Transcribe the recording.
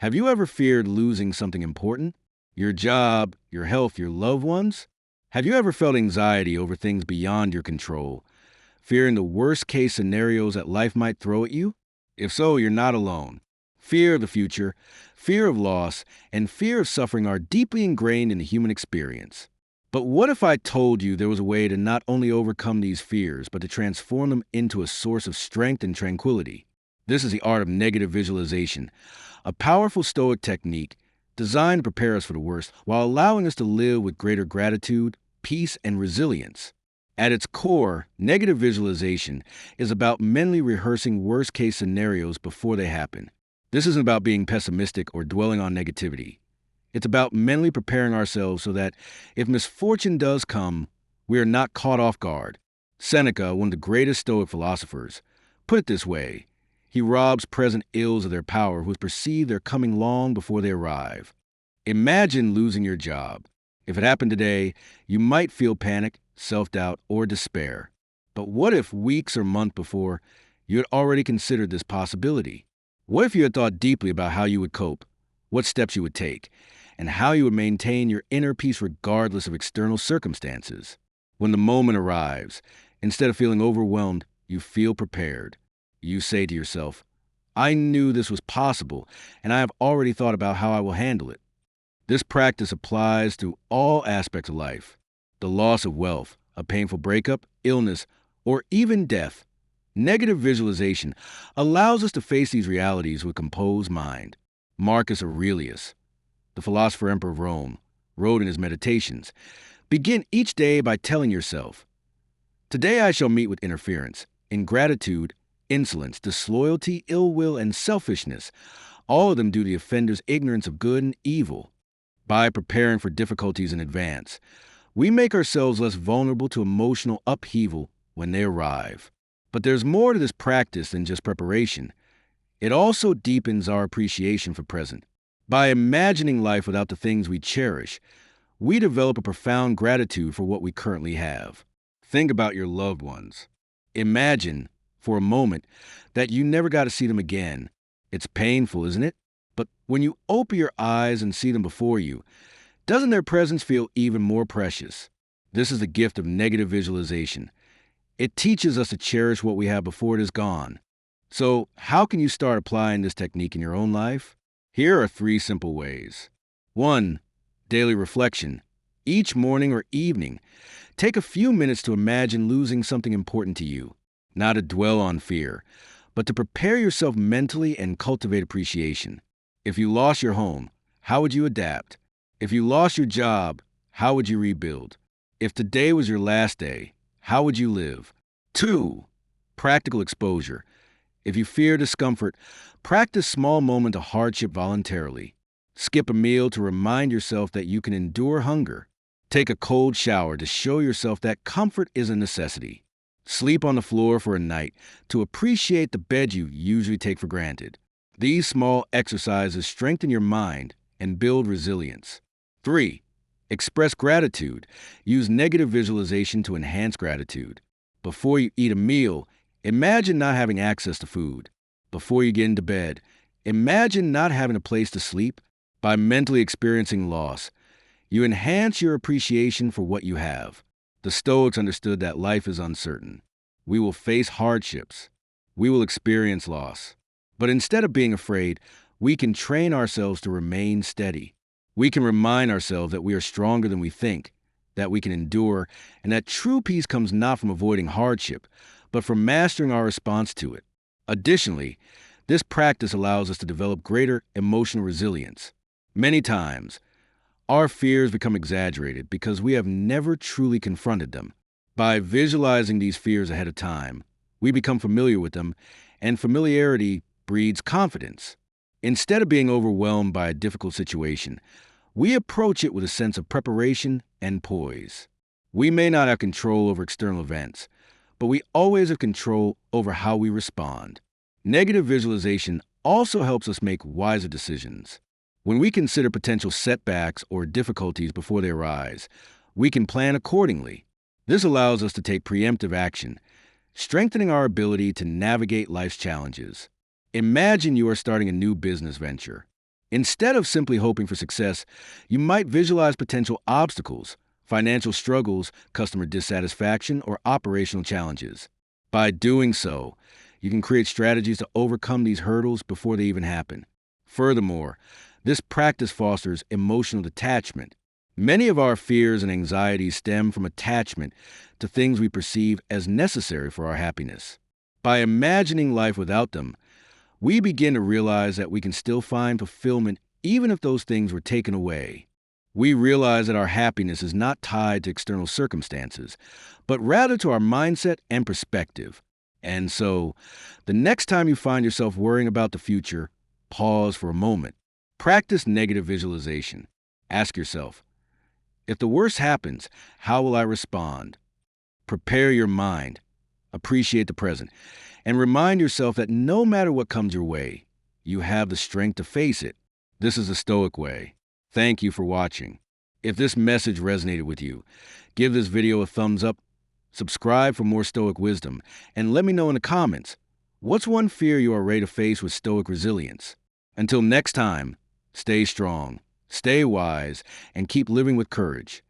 Have you ever feared losing something important? Your job, your health, your loved ones? Have you ever felt anxiety over things beyond your control, fearing the worst case scenarios that life might throw at you? If so, you're not alone. Fear of the future, fear of loss, and fear of suffering are deeply ingrained in the human experience. But what if I told you there was a way to not only overcome these fears, but to transform them into a source of strength and tranquility? This is the art of negative visualization, a powerful Stoic technique designed to prepare us for the worst while allowing us to live with greater gratitude, peace, and resilience. At its core, negative visualization is about mentally rehearsing worst-case scenarios before they happen. This isn't about being pessimistic or dwelling on negativity. It's about mentally preparing ourselves so that if misfortune does come, we are not caught off guard. Seneca, one of the greatest Stoic philosophers, put it this way: he robs present ills of their power who perceive their coming long before they arrive. Imagine losing your job. If it happened today, you might feel panic, self-doubt, or despair. But what if weeks or months before, you had already considered this possibility? What if you had thought deeply about how you would cope, what steps you would take, and how you would maintain your inner peace regardless of external circumstances? When the moment arrives, instead of feeling overwhelmed, you feel prepared. You say to yourself, I knew this was possible, and I have already thought about how I will handle it. This practice applies to all aspects of life: the loss of wealth, a painful breakup, illness, or even death. Negative visualization allows us to face these realities with a composed mind. Marcus Aurelius, the philosopher emperor of Rome, wrote in his Meditations, begin each day by telling yourself, today I shall meet with interference, ingratitude, insolence, disloyalty, ill will, and selfishness, all of them due to the offender's ignorance of good and evil. By preparing for difficulties in advance, we make ourselves less vulnerable to emotional upheaval when they arrive. But there's more to this practice than just preparation. It also deepens our appreciation for present. By imagining life without the things we cherish, we develop a profound gratitude for what we currently have. Think about your loved ones. Imagine, for a moment, that you never got to see them again. It's painful, isn't it? But when you open your eyes and see them before you, doesn't their presence feel even more precious? This is the gift of negative visualization. It teaches us to cherish what we have before it is gone. So, how can you start applying this technique in your own life? Here are 3 simple ways. 1. Daily reflection. Each morning or evening, take a few minutes to imagine losing something important to you. Not to dwell on fear, but to prepare yourself mentally and cultivate appreciation. If you lost your home, how would you adapt? If you lost your job, how would you rebuild? If today was your last day, how would you live? 2. Practical exposure. If you fear discomfort, practice small moments of hardship voluntarily. Skip a meal to remind yourself that you can endure hunger. Take a cold shower to show yourself that comfort is a necessity. Sleep on the floor for a night to appreciate the bed you usually take for granted. These small exercises strengthen your mind and build resilience. 3. Express gratitude. Use negative visualization to enhance gratitude. Before you eat a meal, imagine not having access to food. Before you get into bed, imagine not having a place to sleep. By mentally experiencing loss, you enhance your appreciation for what you have. The Stoics understood that life is uncertain. We will face hardships. We will experience loss. But instead of being afraid, we can train ourselves to remain steady. We can remind ourselves that we are stronger than we think, that we can endure, and that true peace comes not from avoiding hardship, but from mastering our response to it. Additionally, this practice allows us to develop greater emotional resilience. Many times, our fears become exaggerated because we have never truly confronted them. By visualizing these fears ahead of time, we become familiar with them, and familiarity breeds confidence. Instead of being overwhelmed by a difficult situation, we approach it with a sense of preparation and poise. We may not have control over external events, but we always have control over how we respond. Negative visualization also helps us make wiser decisions. When we consider potential setbacks or difficulties before they arise, we can plan accordingly. This allows us to take preemptive action, strengthening our ability to navigate life's challenges. Imagine you are starting a new business venture. Instead of simply hoping for success, you might visualize potential obstacles, financial struggles, customer dissatisfaction, or operational challenges. By doing so, you can create strategies to overcome these hurdles before they even happen. Furthermore, this practice fosters emotional detachment. Many of our fears and anxieties stem from attachment to things we perceive as necessary for our happiness. By imagining life without them, we begin to realize that we can still find fulfillment even if those things were taken away. We realize that our happiness is not tied to external circumstances, but rather to our mindset and perspective. And so, the next time you find yourself worrying about the future, pause for a moment. Practice negative visualization. Ask yourself, if the worst happens, how will I respond? Prepare your mind. Appreciate the present. And remind yourself that no matter what comes your way, you have the strength to face it. This is the Stoic way. Thank you for watching. If this message resonated with you, give this video a thumbs up, subscribe for more Stoic wisdom, and let me know in the comments, what's one fear you are ready to face with Stoic resilience? Until next time, stay strong, stay wise, and keep living with courage.